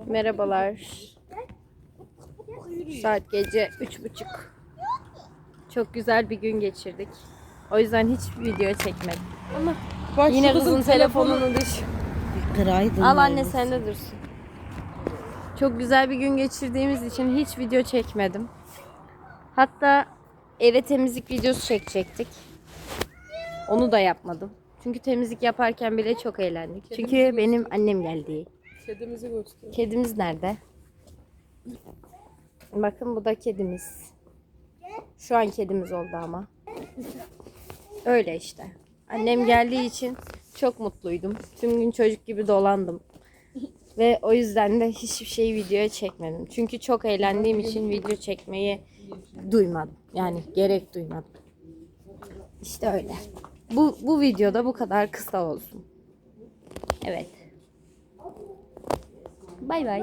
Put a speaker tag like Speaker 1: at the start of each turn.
Speaker 1: Merhabalar. Saat gece 3:30. Çok güzel bir gün geçirdik. O yüzden hiç video çekmedim. Ama
Speaker 2: Bak,
Speaker 1: yine
Speaker 2: şu
Speaker 1: kızın telefonunu düş.
Speaker 2: Kıraydın.
Speaker 1: Al anne, sen de dursun. Çok güzel bir gün geçirdiğimiz için hiç video çekmedim. Hatta eve temizlik videosu çekecektik. Onu da yapmadım. Çünkü temizlik yaparken bile çok eğlendik. Çünkü benim annem geldi.
Speaker 2: Kedimizi göster.
Speaker 1: Kedimiz nerede? Bakın, bu da kedimiz. Şu an kedimiz oldu ama. Öyle işte. Annem geldiği için çok mutluydum. Tüm gün çocuk gibi dolandım. Ve o yüzden de hiçbir şeyi videoya çekmedim. Çünkü çok eğlendiğim için video çekmeyi duymadım. Yani gerek duymadım. İşte öyle. Bu videoda bu kadar kısa olsun. Evet. Bay bay.